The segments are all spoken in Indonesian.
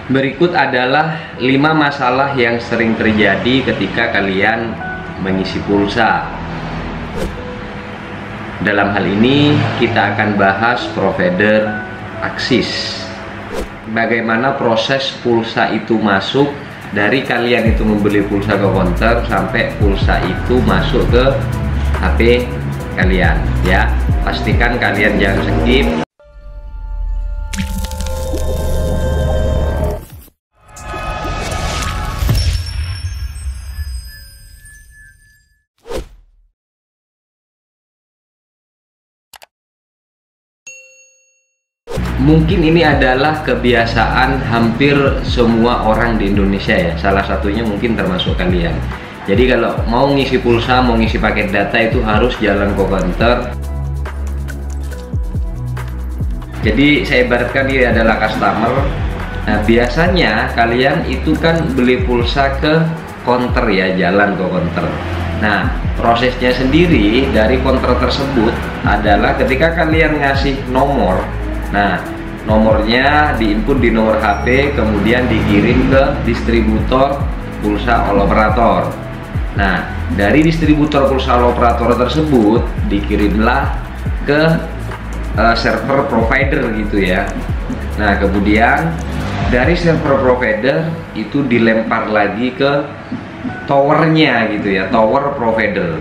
Berikut adalah 5 masalah yang sering terjadi ketika kalian mengisi pulsa. Dalam hal ini kita akan bahas provider Axis. Bagaimana proses pulsa itu masuk dari kalian itu membeli pulsa ke counter sampai pulsa itu masuk ke HP kalian, ya. Pastikan kalian jangan skip. Mungkin ini adalah kebiasaan hampir semua orang di Indonesia ya. Salah satunya mungkin termasuk kalian. Jadi kalau mau ngisi pulsa, mau ngisi paket data itu harus jalan ke counter. Jadi saya ibaratkan dia adalah customer. Nah, biasanya kalian itu kan beli pulsa ke counter ya, jalan ke counter. Nah, prosesnya sendiri dari counter tersebut adalah ketika kalian ngasih nomor. Nah, nomornya diinput di nomor HP, kemudian dikirim ke distributor pulsa all operator. Nah, dari distributor pulsa all operator tersebut dikirimlah ke server provider gitu ya. Nah, kemudian dari server provider itu dilempar lagi ke towernya gitu ya, tower provider.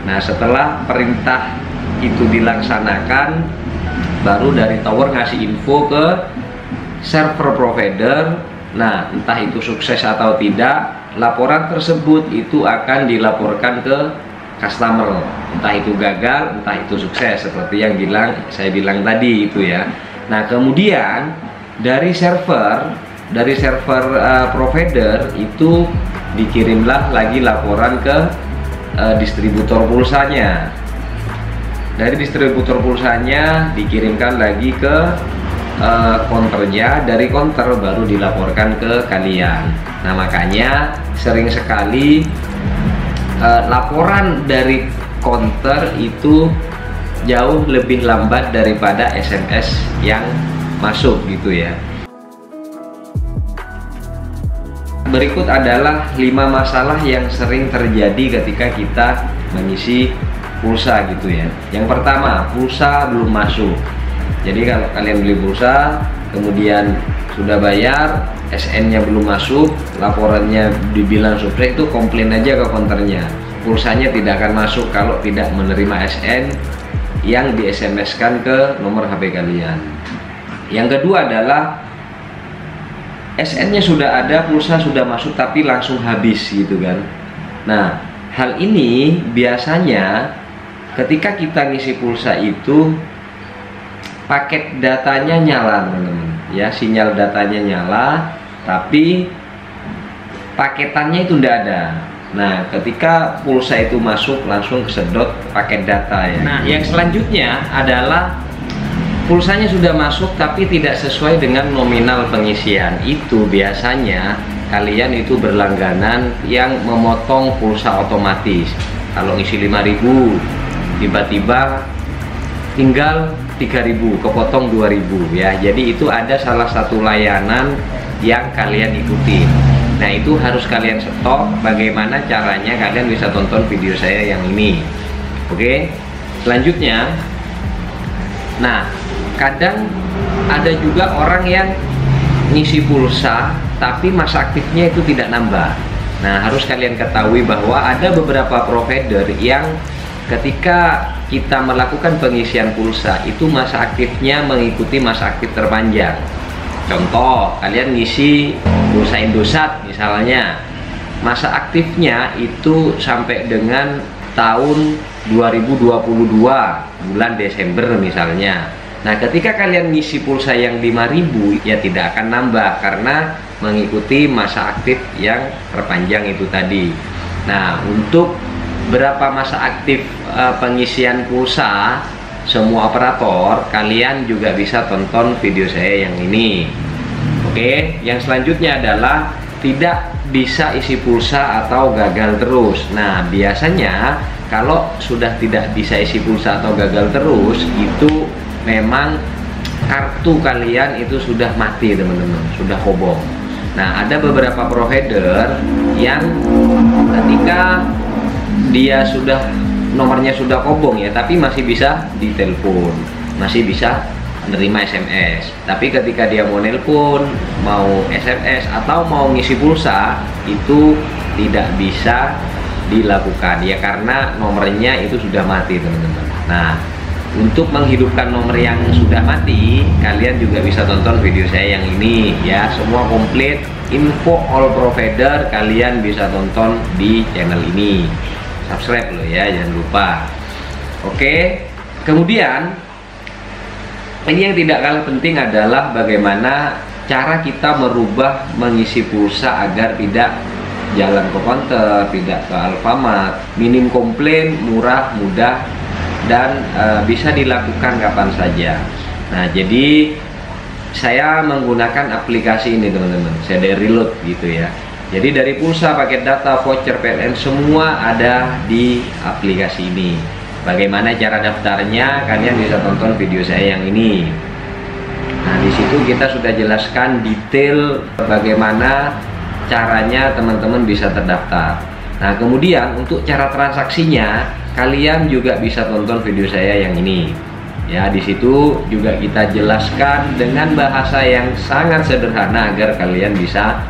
Nah, setelah perintah itu dilaksanakan, baru dari tower ngasih info ke server provider. Nah, entah itu sukses atau tidak, laporan tersebut itu akan dilaporkan ke customer. Entah itu gagal, entah itu sukses, seperti yang saya bilang tadi itu ya. Nah, kemudian dari server provider itu dikirimlah lagi laporan ke distributor pulsanya. Dari distributor pulsanya dikirimkan lagi ke counternya, dari counter baru dilaporkan ke kalian. Nah, makanya sering sekali laporan dari counter itu jauh lebih lambat daripada SMS yang masuk gitu ya. Berikut adalah 5 masalah yang sering terjadi ketika kita mengisi pulsa gitu ya. Yang pertama, pulsa belum masuk. Jadi kalau kalian beli pulsa kemudian sudah bayar, SN-nya belum masuk, laporannya dibilang sukses, itu komplain aja ke counternya. Pulsanya tidak akan masuk kalau tidak menerima SN yang di SMS-kan ke nomor HP kalian. Yang kedua adalah SN-nya sudah ada, pulsa sudah masuk tapi langsung habis gitu kan. Nah, hal ini biasanya ketika kita ngisi pulsa itu paket datanya nyala teman-teman ya, sinyal datanya nyala tapi paketannya itu tidak ada. Nah, ketika pulsa itu masuk langsung kesedot paket data ya. Nah, yang selanjutnya adalah pulsanya sudah masuk tapi tidak sesuai dengan nominal pengisian. Itu biasanya kalian itu berlangganan yang memotong pulsa otomatis. Kalau ngisi 5.000 tiba-tiba tinggal 3.000, kepotong 2.000 ya. Jadi itu ada salah satu layanan yang kalian ikuti. Nah, itu harus kalian stop. Bagaimana caranya? Kalian bisa tonton video saya yang ini. Oke, selanjutnya, nah, kadang ada juga orang yang ngisi pulsa tapi masa aktifnya itu tidak nambah. Nah, harus kalian ketahui bahwa ada beberapa provider yang ketika kita melakukan pengisian pulsa itu masa aktifnya mengikuti masa aktif terpanjang. Contoh, kalian ngisi pulsa Indosat misalnya, masa aktifnya itu sampai dengan tahun 2022 bulan Desember misalnya. Nah, ketika kalian ngisi pulsa yang 5.000 ya tidak akan nambah karena mengikuti masa aktif yang terpanjang itu tadi. Nah, untuk berapa masa aktif pengisian pulsa semua operator, kalian juga bisa tonton video saya yang ini. Oke, yang selanjutnya adalah tidak bisa isi pulsa atau gagal terus. Nah, biasanya kalau sudah tidak bisa isi pulsa atau gagal terus, itu memang kartu kalian itu sudah mati teman-teman, sudah kobong. Nah, ada beberapa provider yang ketika dia sudah nomornya sudah kobong ya, tapi masih bisa ditelepon, masih bisa menerima SMS. Tapi ketika dia mau nelpon, mau SMS atau mau ngisi pulsa, itu tidak bisa dilakukan ya, karena nomornya itu sudah mati, teman-teman. Nah, untuk menghidupkan nomor yang sudah mati, kalian juga bisa tonton video saya yang ini ya, semua komplit info all provider, kalian bisa tonton di channel ini. Subscribe loh ya, jangan lupa. Oke, kemudian ini yang tidak kalah penting adalah bagaimana cara kita merubah mengisi pulsa agar tidak jalan ke counter, tidak ke Alfamart, minim komplain, murah, mudah, dan bisa dilakukan kapan saja. Nah, jadi saya menggunakan aplikasi ini, teman-teman. Saya dari reload gitu ya. Jadi dari pulsa, paket data, voucher, PLN, semua ada di aplikasi ini. Bagaimana cara daftarnya? Kalian bisa tonton video saya yang ini. Nah, di situ kita sudah jelaskan detail bagaimana caranya teman-teman bisa terdaftar. Nah, kemudian untuk cara transaksinya, kalian juga bisa tonton video saya yang ini. Ya, di situ juga kita jelaskan dengan bahasa yang sangat sederhana agar kalian bisa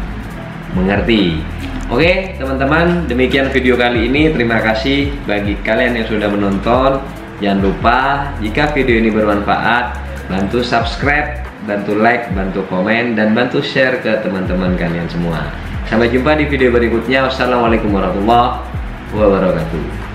mengerti. Oke, teman-teman, demikian video kali ini. Terima kasih bagi kalian yang sudah menonton. Jangan lupa jika video ini bermanfaat, bantu subscribe, bantu like, bantu komen, dan bantu share ke teman-teman kalian semua. Sampai jumpa di video berikutnya. Wassalamualaikum warahmatullahi wabarakatuh.